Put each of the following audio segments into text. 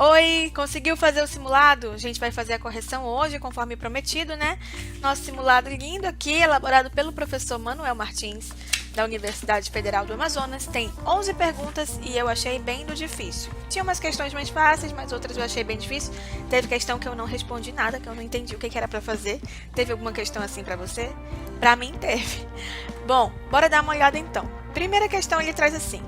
Oi, conseguiu fazer o simulado? A gente vai fazer a correção hoje, conforme prometido, né? Nosso simulado lindo aqui, elaborado pelo professor Manuel Martins, da Universidade Federal do Amazonas, tem 11 perguntas e eu achei bem do difícil. Tinha umas questões mais fáceis, mas outras eu achei bem difícil. Teve questão que eu não respondi nada, que eu não entendi o que era pra fazer. Teve alguma questão assim pra você? Pra mim teve. Bom, bora dar uma olhada então. Primeira questão ele traz assim: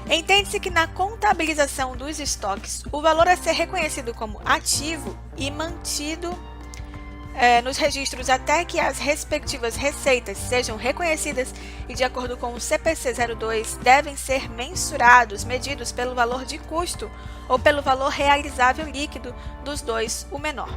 entende-se que na contabilização dos estoques, o valor a ser reconhecido como ativo e mantido nos registros até que as respectivas receitas sejam reconhecidas e, de acordo com o CPC 02, devem ser mensurados, medidos pelo valor de custo ou pelo valor realizável líquido dos dois, o menor.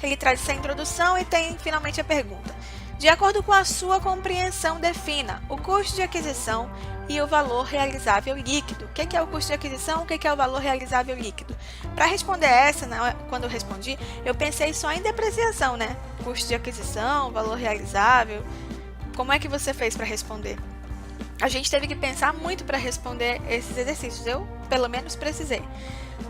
Ele traz essa introdução e tem finalmente a pergunta. De acordo com a sua compreensão, defina o custo de aquisição e o valor realizável líquido. O que é o custo de aquisição? O que é o valor realizável líquido? Para responder essa, quando eu respondi, eu pensei só em depreciação, né? Custo de aquisição, valor realizável. Como é que você fez para responder? A gente teve que pensar muito para responder esses exercícios. Eu, pelo menos, precisei.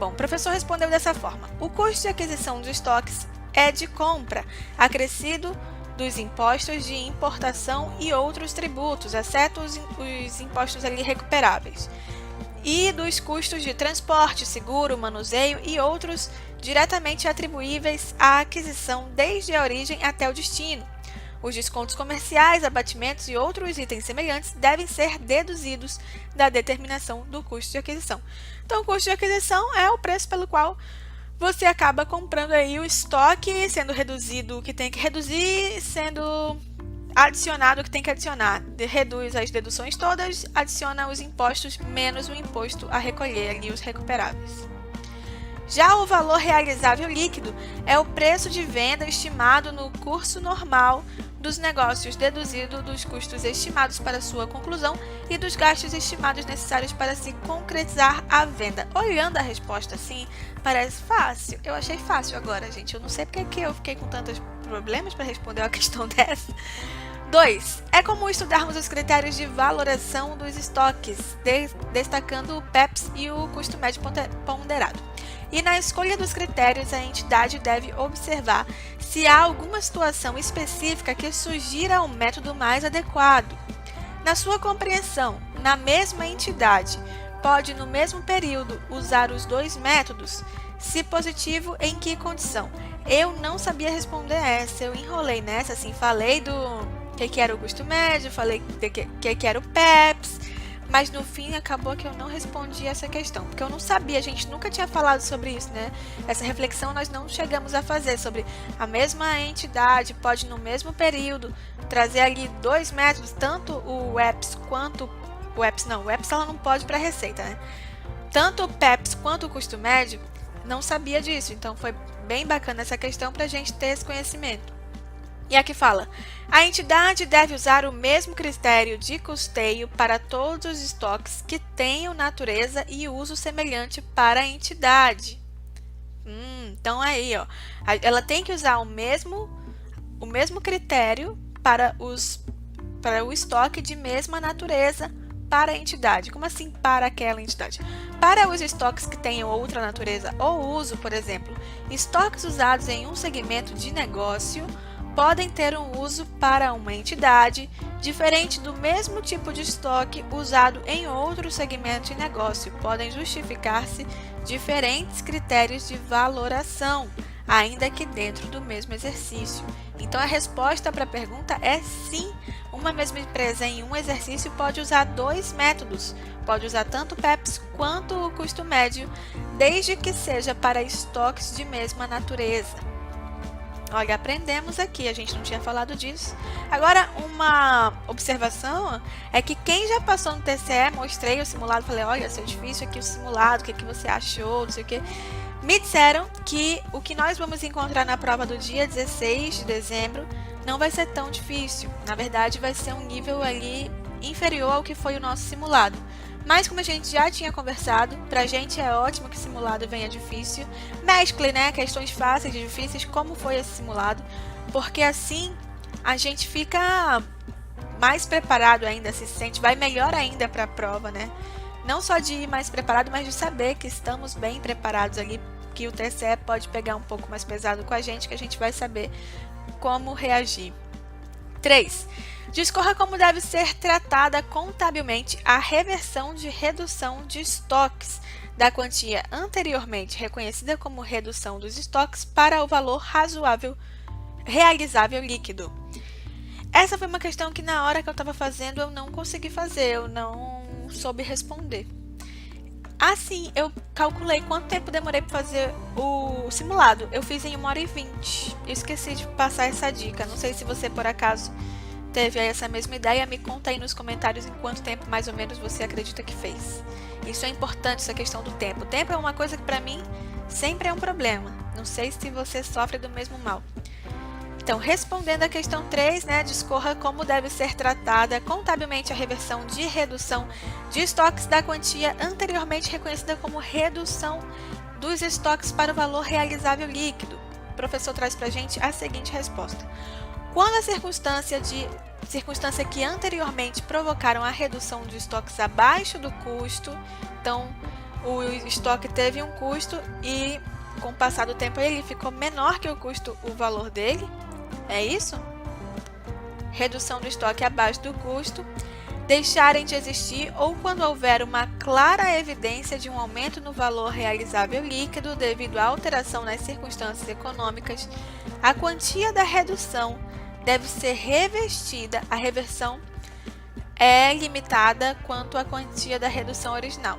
Bom, o professor respondeu dessa forma. O custo de aquisição dos estoques é de compra, acrescido dos impostos de importação e outros tributos, exceto os impostos ali recuperáveis, e dos custos de transporte, seguro, manuseio e outros diretamente atribuíveis à aquisição desde a origem até o destino. Os descontos comerciais, abatimentos e outros itens semelhantes devem ser deduzidos da determinação do custo de aquisição. Então, o custo de aquisição é o preço pelo qual você acaba comprando aí o estoque, sendo reduzido o que tem que reduzir, sendo adicionado o que tem que adicionar. Reduz as deduções todas, adiciona os impostos menos o imposto a recolher ali os recuperáveis. Já o valor realizável líquido é o preço de venda estimado no curso normal dos negócios, deduzido dos custos estimados para sua conclusão e dos gastos estimados necessários para se concretizar a venda. Olhando a resposta assim, parece fácil. Eu achei fácil agora, gente. Eu não sei porque que eu fiquei com tantos problemas para responder uma questão dessa. 2. É comum estudarmos os critérios de valoração dos estoques, destacando o PEPS e o custo médio ponderado. E na escolha dos critérios, a entidade deve observar se há alguma situação específica que sugira um método mais adequado. Na sua compreensão, na mesma entidade, pode no mesmo período usar os dois métodos? Se positivo, em que condição? Eu não sabia responder essa, eu enrolei nessa, assim, falei do que era o custo médio, falei do que era o PEPS, mas no fim acabou que eu não respondi essa questão, porque eu não sabia, a gente nunca tinha falado sobre isso, né? Essa reflexão nós não chegamos a fazer sobre a mesma entidade, pode no mesmo período trazer ali dois métodos, tanto o EPS quanto o EPS ela não pode para receita, né? Tanto o PEPS quanto o custo médio, não sabia disso, então foi bem bacana essa questão para a gente ter esse conhecimento. E aqui fala, a entidade deve usar o mesmo critério de custeio para todos os estoques que tenham natureza e uso semelhante para a entidade. Então aí, ó, ela tem que usar o mesmo critério para o estoque de mesma natureza para a entidade. Como assim para aquela entidade? Para os estoques que tenham outra natureza ou uso, por exemplo, estoques usados em um segmento de negócio podem ter um uso para uma entidade diferente do mesmo tipo de estoque usado em outro segmento de negócio. Podem justificar-se diferentes critérios de valoração, ainda que dentro do mesmo exercício. Então, a resposta para a pergunta é sim. Uma mesma empresa em um exercício pode usar dois métodos. Pode usar tanto o PEPS quanto o custo médio, desde que seja para estoques de mesma natureza. Olha, aprendemos aqui, a gente não tinha falado disso. Agora, uma observação é que quem já passou no TCE, mostrei o simulado, falei, olha, seu difícil aqui o simulado, o que você achou, não sei o que. Me disseram que o que nós vamos encontrar na prova do dia 16 de dezembro não vai ser tão difícil. Na verdade, vai ser um nível ali inferior ao que foi o nosso simulado. Mas como a gente já tinha conversado, pra gente é ótimo que simulado venha difícil. Mescle, né, questões fáceis e difíceis, como foi esse simulado, porque assim a gente fica mais preparado ainda, se sente, vai melhor ainda para a prova, né? Não só de ir mais preparado, mas de saber que estamos bem preparados ali que o TCE pode pegar um pouco mais pesado com a gente, que a gente vai saber como reagir. 3. Discorra como deve ser tratada contabilmente a reversão de redução de estoques da quantia anteriormente reconhecida como redução dos estoques para o valor razoável realizável líquido. Essa foi uma questão que na hora que eu estava fazendo eu não consegui fazer, eu não soube responder. Assim, eu calculei quanto tempo demorei para fazer o simulado. Eu fiz em 1h20. Eu esqueci de passar essa dica. Não sei se você, por acaso, teve aí essa mesma ideia. Me conta aí nos comentários em quanto tempo, mais ou menos, você acredita que fez. Isso é importante, essa questão do tempo. O tempo é uma coisa que, para mim, sempre é um problema. Não sei se você sofre do mesmo mal. Então, respondendo à questão 3, né, discorra como deve ser tratada contabilmente a reversão de redução de estoques da quantia anteriormente reconhecida como redução dos estoques para o valor realizável líquido. O professor traz para a gente a seguinte resposta. Quando a circunstância que anteriormente provocaram a redução de estoques abaixo do custo, então o estoque teve um custo e com o passar do tempo ele ficou menor que o custo, o valor dele, é isso? Redução do estoque abaixo do custo, deixarem de existir ou quando houver uma clara evidência de um aumento no valor realizável líquido devido à alteração nas circunstâncias econômicas, a quantia da redução deve ser revestida. A reversão é limitada quanto à quantia da redução original,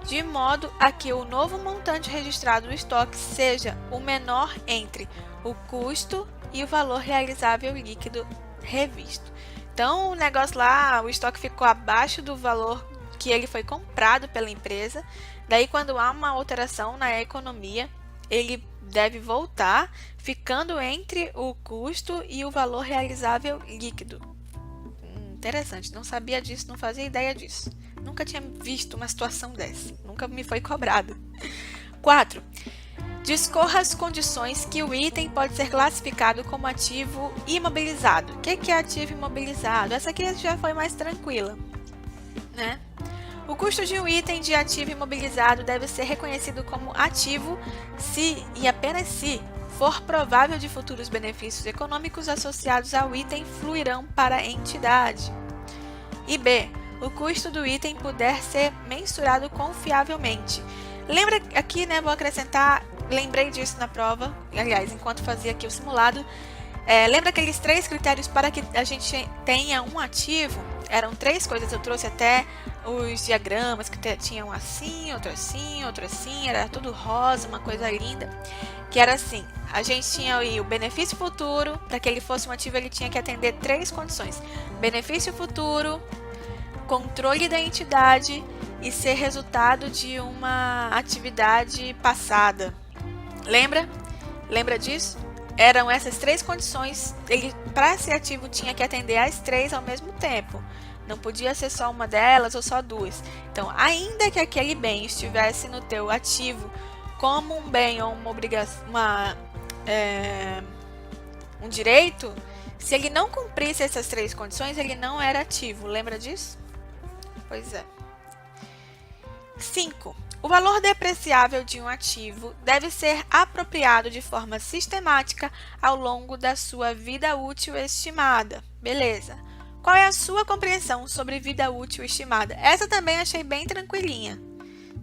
de modo a que o novo montante registrado no estoque seja o menor entre o custo e o valor realizável líquido revisto. Então, o negócio lá, o estoque ficou abaixo do valor que ele foi comprado pela empresa. Daí, quando há uma alteração na economia, ele deve voltar, ficando entre o custo e o valor realizável líquido. Interessante, não sabia disso, não fazia ideia disso. Nunca tinha visto uma situação dessa, nunca me foi cobrado. 4. Discorra as condições que o item pode ser classificado como ativo imobilizado. O que é ativo imobilizado? Essa aqui já foi mais tranquila, né? O custo de um item de ativo imobilizado deve ser reconhecido como ativo se e apenas se for provável de futuros benefícios econômicos associados ao item fluirão para a entidade. E B. O custo do item puder ser mensurado confiavelmente. Lembra aqui, né, vou acrescentar, lembrei disso na prova, aliás, enquanto fazia aqui o simulado, lembra aqueles 3 critérios para que a gente tenha um ativo? Eram 3 coisas, eu trouxe até os diagramas que tinham assim, outro assim, outro assim, era tudo rosa, uma coisa linda, que era assim, a gente tinha aí o benefício futuro, para que ele fosse um ativo ele tinha que atender 3 condições, benefício futuro, controle da entidade e ser resultado de uma atividade passada. Lembra? Lembra disso? Eram essas 3 condições, ele para ser ativo tinha que atender as 3 ao mesmo tempo. Não podia ser só uma delas ou só 2. Então, ainda que aquele bem estivesse no teu ativo como um bem ou uma obrigação, um direito, se ele não cumprisse essas 3 condições, ele não era ativo. Lembra disso? Pois é. 5. O valor depreciável de um ativo deve ser apropriado de forma sistemática ao longo da sua vida útil estimada. Beleza. Qual é a sua compreensão sobre vida útil estimada? Essa também achei bem tranquilinha.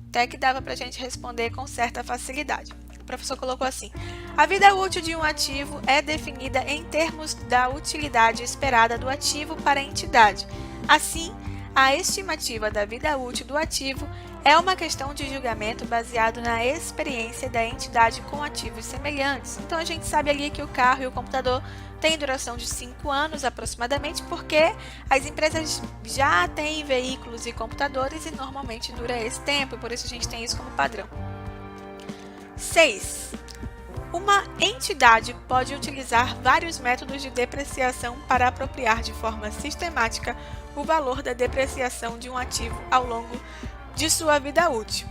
Até que dava para a gente responder com certa facilidade. O professor colocou assim: a vida útil de um ativo é definida em termos da utilidade esperada do ativo para a entidade. Assim, a estimativa da vida útil do ativo é uma questão de julgamento baseado na experiência da entidade com ativos semelhantes. Então, a gente sabe ali que o carro e o computador têm duração de 5 anos aproximadamente, porque as empresas já têm veículos e computadores e normalmente dura esse tempo, e por isso a gente tem isso como padrão. 6. Uma entidade pode utilizar vários métodos de depreciação para apropriar de forma sistemática o valor da depreciação de um ativo ao longo de sua vida útil.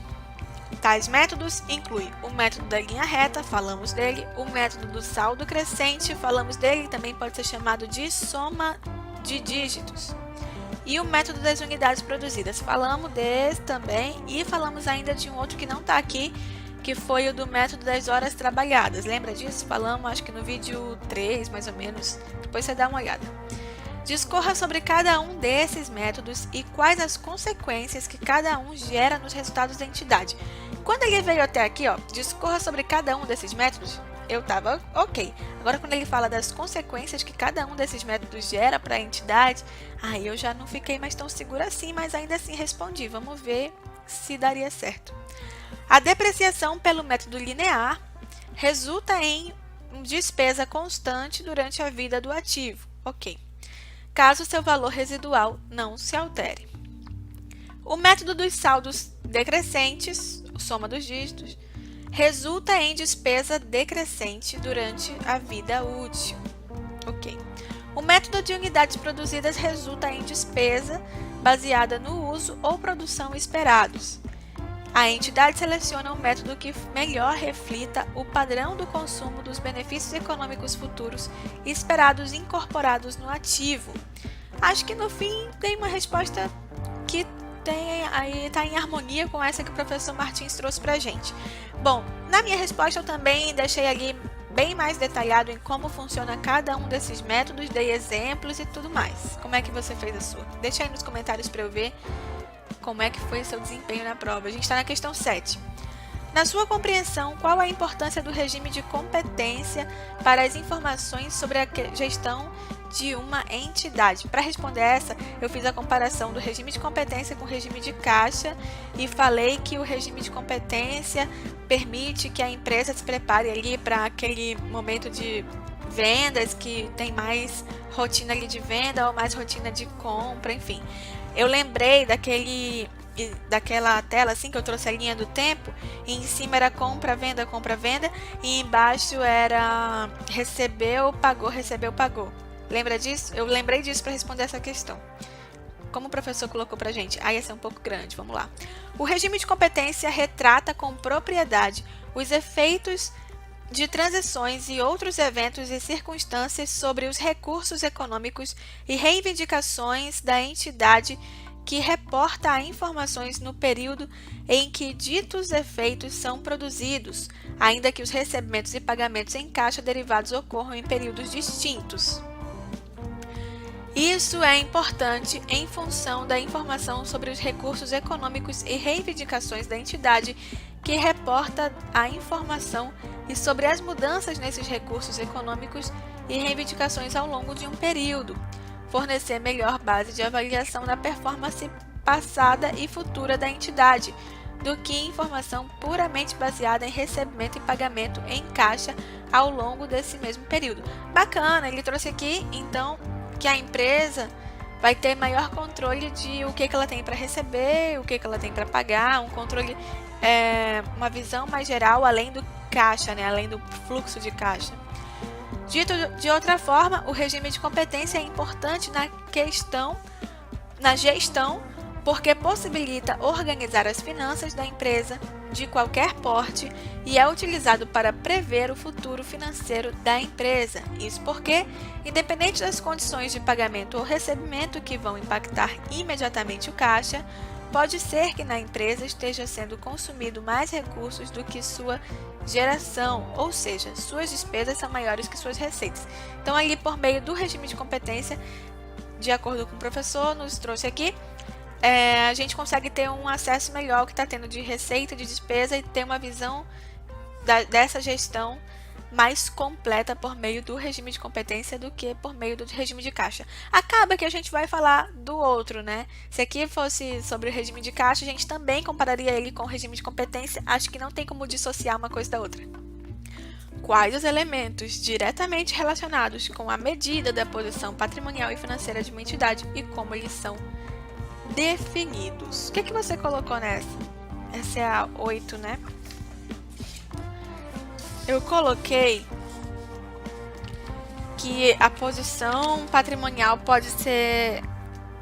Tais métodos incluem o método da linha reta, falamos dele, o método do saldo crescente, falamos dele, também pode ser chamado de soma de dígitos, e o método das unidades produzidas, falamos desse também, e falamos ainda de um outro que não está aqui, que foi o do método das horas trabalhadas. Lembra disso? Falamos, acho que no vídeo 3, mais ou menos. Depois você dá uma olhada. Discorra sobre cada um desses métodos e quais as consequências que cada um gera nos resultados da entidade. Quando ele veio até aqui, ó, discorra sobre cada um desses métodos, eu tava ok. Agora, quando ele fala das consequências que cada um desses métodos gera para a entidade, aí eu já não fiquei mais tão segura assim, mas ainda assim respondi. Vamos ver se daria certo. A depreciação pelo método linear resulta em despesa constante durante a vida do ativo. Ok. Caso seu valor residual não se altere. O método dos saldos decrescentes, soma dos dígitos, resulta em despesa decrescente durante a vida útil. Ok. O método de unidades produzidas resulta em despesa baseada no uso ou produção esperados. A entidade seleciona um método que melhor reflita o padrão do consumo dos benefícios econômicos futuros esperados incorporados no ativo. Acho que no fim tem uma resposta que está em harmonia com essa que o professor Martins trouxe para a gente. Bom, na minha resposta eu também deixei ali bem mais detalhado em como funciona cada um desses métodos, dei exemplos e tudo mais. Como é que você fez a sua? Deixa aí nos comentários para eu ver como é que foi o seu desempenho na prova. A gente está na questão 7. Na sua compreensão, qual a importância do regime de competência para as informações sobre a gestão de uma entidade? Para responder essa, eu fiz a comparação do regime de competência com o regime de caixa e falei que o regime de competência permite que a empresa se prepare ali para aquele momento de vendas, que tem mais rotina ali de venda ou mais rotina de compra, enfim. Eu lembrei daquela tela assim que eu trouxe a linha do tempo, e em cima era compra, venda, e embaixo era recebeu, pagou. Lembra disso? Eu lembrei disso para responder essa questão. Como o professor colocou pra gente, aí ia ser um pouco grande, vamos lá. O regime de competência retrata com propriedade os efeitos de transições e outros eventos e circunstâncias sobre os recursos econômicos e reivindicações da entidade que reporta a informações no período em que ditos efeitos são produzidos, ainda que os recebimentos e pagamentos em caixa derivados ocorram em períodos distintos. Isso é importante em função da informação sobre os recursos econômicos e reivindicações da entidade que reporta a informação e sobre as mudanças nesses recursos econômicos e reivindicações ao longo de um período, fornecer melhor base de avaliação da performance passada e futura da entidade, do que informação puramente baseada em recebimento e pagamento em caixa ao longo desse mesmo período. Bacana, ele trouxe aqui, então, que a empresa vai ter maior controle de o que ela tem para receber, o que ela tem para pagar, um controle, uma visão mais geral, além do caixa, né? Além do fluxo de caixa. Dito de outra forma, o regime de competência é importante na gestão, porque possibilita organizar as finanças da empresa de qualquer porte e é utilizado para prever o futuro financeiro da empresa. Isso porque, independente das condições de pagamento ou recebimento que vão impactar imediatamente o caixa, pode ser que na empresa esteja sendo consumido mais recursos do que sua geração, ou seja, suas despesas são maiores que suas receitas. Então, ali por meio do regime de competência, de acordo com o professor, nos trouxe aqui, a gente consegue ter um acesso melhor ao que está tendo de receita, de despesa e ter uma visão dessa gestão mais completa por meio do regime de competência do que por meio do regime de caixa. Acaba que a gente vai falar do outro, né? Se aqui fosse sobre o regime de caixa, a gente também compararia ele com o regime de competência. Acho que não tem como dissociar uma coisa da outra. Quais os elementos diretamente relacionados com a medida da posição patrimonial e financeira de uma entidade e como eles são definidos? O que você colocou nessa? Essa é a 8, né? Eu coloquei que a posição patrimonial pode ser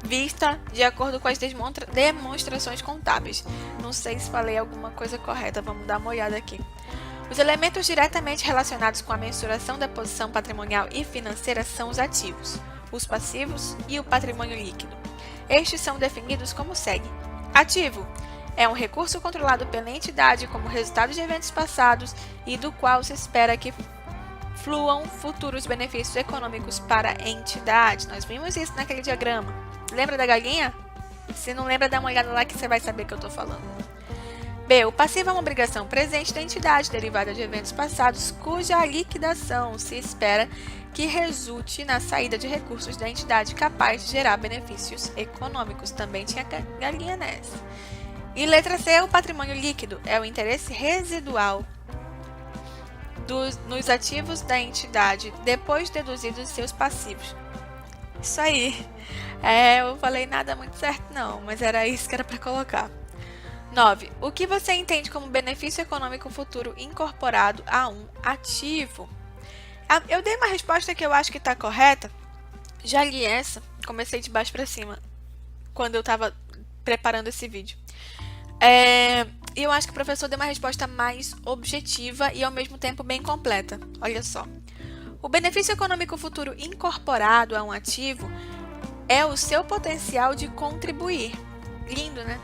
vista de acordo com as demonstrações contábeis. Não sei se falei alguma coisa correta, vamos dar uma olhada aqui. Os elementos diretamente relacionados com a mensuração da posição patrimonial e financeira são os ativos, os passivos e o patrimônio líquido. Estes são definidos como segue. Ativo É um recurso controlado pela entidade como resultado de eventos passados e do qual se espera que fluam futuros benefícios econômicos para a entidade. Nós vimos isso naquele diagrama. Lembra da galinha? Se não lembra, dá uma olhada lá que você vai saber o que eu estou falando. B. O passivo é uma obrigação presente da entidade derivada de eventos passados cuja liquidação se espera que resulte na saída de recursos da entidade capaz de gerar benefícios econômicos. Também tinha galinha nessa. E letra C. O patrimônio líquido é o interesse residual nos ativos da entidade depois deduzidos seus passivos. Isso aí. Eu falei nada muito certo não, mas era isso que era para colocar. 9. O que você entende como benefício econômico futuro incorporado a um ativo? Eu dei uma resposta que eu acho que está correta. Já li essa, comecei de baixo para cima, quando eu estava preparando esse vídeo. E eu acho que o professor deu uma resposta mais objetiva e ao mesmo tempo bem completa. Olha só. O benefício econômico futuro incorporado a um ativo é o seu potencial de contribuir. Lindo, né?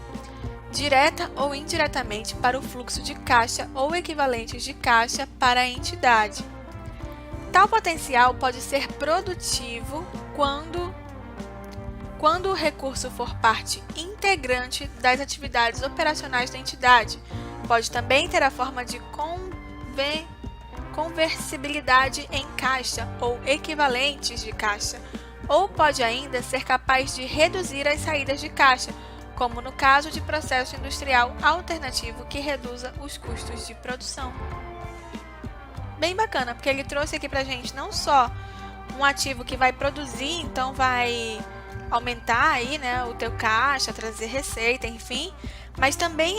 Direta ou indiretamente para o fluxo de caixa ou equivalentes de caixa para a entidade. Tal potencial pode ser produtivo quando o recurso for parte integrante das atividades operacionais da entidade. Pode também ter a forma de conversibilidade em caixa ou equivalentes de caixa, ou pode ainda ser capaz de reduzir as saídas de caixa, como no caso de processo industrial alternativo que reduza os custos de produção. Bem bacana, porque ele trouxe aqui pra gente não só um ativo que vai produzir, então vai aumentar aí, né, o teu caixa, trazer receita, enfim, mas também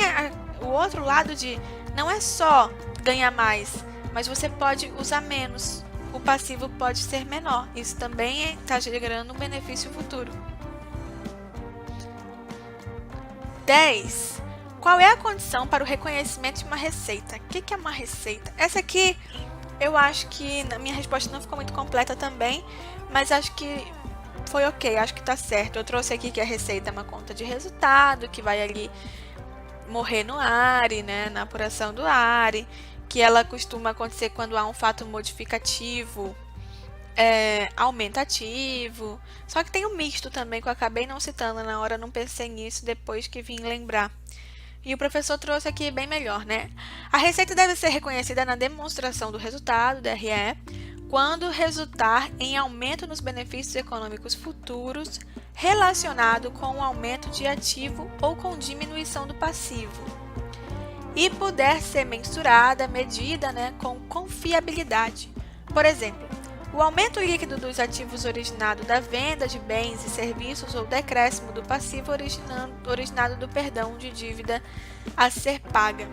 o outro lado de não é só ganhar mais, mas você pode usar menos, o passivo pode ser menor, isso também está gerando um benefício futuro. 10. Qual é a condição para o reconhecimento de uma receita? O que é uma receita? Essa aqui eu acho que na minha resposta não ficou muito completa também, mas acho que foi ok, acho que tá certo. Eu trouxe aqui que a receita é uma conta de resultado, que vai ali morrer no ARE, né, na apuração do ARE, que ela costuma acontecer quando há um fato modificativo, aumentativo. Só que tem um misto também, que eu acabei não citando na hora, não pensei nisso depois que vim lembrar. E o professor trouxe aqui bem melhor, né? A receita deve ser reconhecida na demonstração do resultado, DRE, quando resultar em aumento nos benefícios econômicos futuros relacionado com o aumento de ativo ou com diminuição do passivo. E puder ser mensurada, medida, né, com confiabilidade. Por exemplo, o aumento líquido dos ativos originado da venda de bens e serviços ou decréscimo do passivo originado do perdão de dívida a ser paga.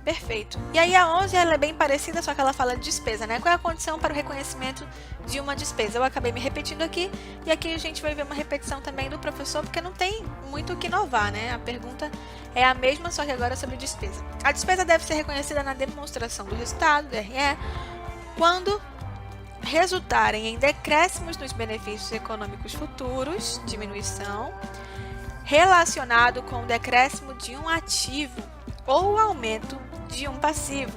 Perfeito. E aí a 11 ela é bem parecida, só que ela fala de despesa, né? Qual é a condição para o reconhecimento de uma despesa? Eu acabei me repetindo aqui, e aqui a gente vai ver uma repetição também do professor, porque não tem muito o que inovar, né? A pergunta é a mesma, só que agora é sobre despesa. A despesa deve ser reconhecida na demonstração do resultado, DRE, quando resultarem em decréscimos nos benefícios econômicos futuros, diminuição, relacionado com o decréscimo de um ativo ou aumento de um passivo,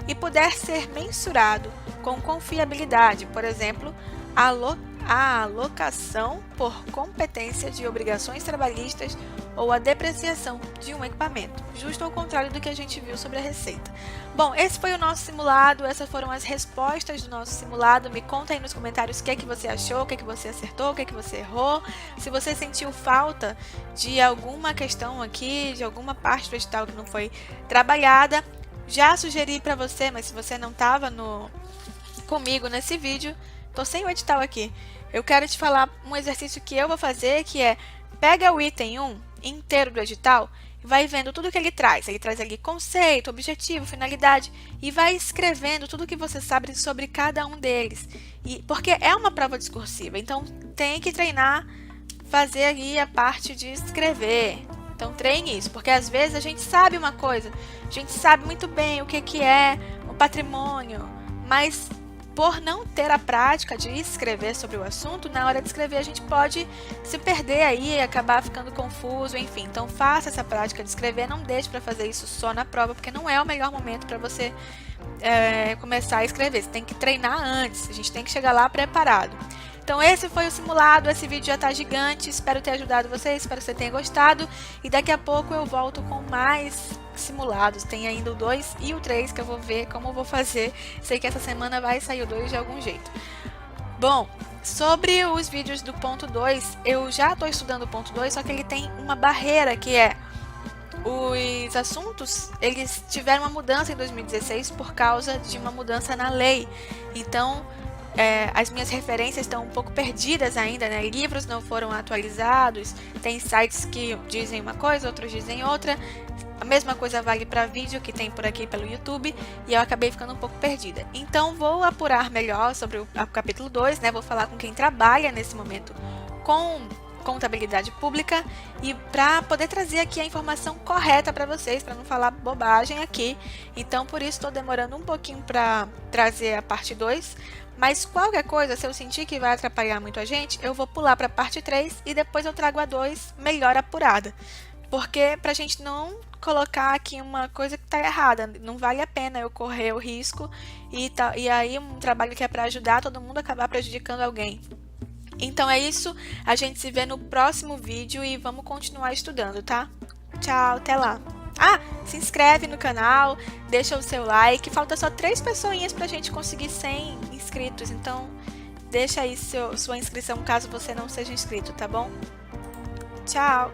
e puder ser mensurado com confiabilidade, por exemplo, a alocação por competência de obrigações trabalhistas ou a depreciação de um equipamento, justo ao contrário do que a gente viu sobre a receita. Bom, esse foi o nosso simulado, essas foram as respostas do nosso simulado. Me conta aí nos comentários o que é que você achou, o que é que você acertou, o que é que você errou, se você sentiu falta de alguma questão aqui, de alguma parte do edital que não foi trabalhada. Já sugeri para você, mas se você não estava comigo nesse vídeo, tô sem o edital aqui. Eu quero te falar um exercício que eu vou fazer, que é pega o item 1 inteiro do edital e vai vendo tudo que ele traz. Ele traz ali conceito, objetivo, finalidade e vai escrevendo tudo que você sabe sobre cada um deles. Porque é uma prova discursiva, então tem que treinar, fazer ali a parte de escrever. Então treine isso, porque às vezes a gente sabe uma coisa, a gente sabe muito bem o que é o patrimônio, mas por não ter a prática de escrever sobre o assunto, na hora de escrever a gente pode se perder aí e acabar ficando confuso, enfim. Então faça essa prática de escrever, não deixe para fazer isso só na prova, porque não é o melhor momento para você começar a escrever. Você tem que treinar antes, a gente tem que chegar lá preparado. Então esse foi o simulado, esse vídeo já tá gigante, espero ter ajudado vocês, espero que você tenha gostado. E daqui a pouco eu volto com mais simulados, tem ainda o 2 e o 3 que eu vou ver como eu vou fazer. Sei que essa semana vai sair o 2 de algum jeito. Bom, sobre os vídeos do ponto 2, eu já estou estudando o ponto 2, só que ele tem uma barreira que é... Os assuntos, eles tiveram uma mudança em 2016 por causa de uma mudança na lei. Então, as minhas referências estão um pouco perdidas ainda, né? Livros não foram atualizados, tem sites que dizem uma coisa, outros dizem outra. A mesma coisa vale para vídeo que tem por aqui pelo YouTube, e eu acabei ficando um pouco perdida. Então, vou apurar melhor sobre o capítulo 2, né? Vou falar com quem trabalha nesse momento com contabilidade pública e para poder trazer aqui a informação correta para vocês, para não falar bobagem aqui. Então, por isso estou demorando um pouquinho para trazer a parte 2, mas qualquer coisa, se eu sentir que vai atrapalhar muito a gente, eu vou pular para a parte 3 e depois eu trago a 2 melhor apurada. Porque para a gente não colocar aqui uma coisa que está errada, não vale a pena eu correr o risco e aí um trabalho que é para ajudar todo mundo acabar prejudicando alguém. Então é isso, a gente se vê no próximo vídeo e vamos continuar estudando, tá? Tchau, até lá! Ah, se inscreve no canal, deixa o seu like, falta só 3 pessoinhas pra gente conseguir 100 inscritos, então deixa aí sua inscrição caso você não seja inscrito, tá bom? Tchau!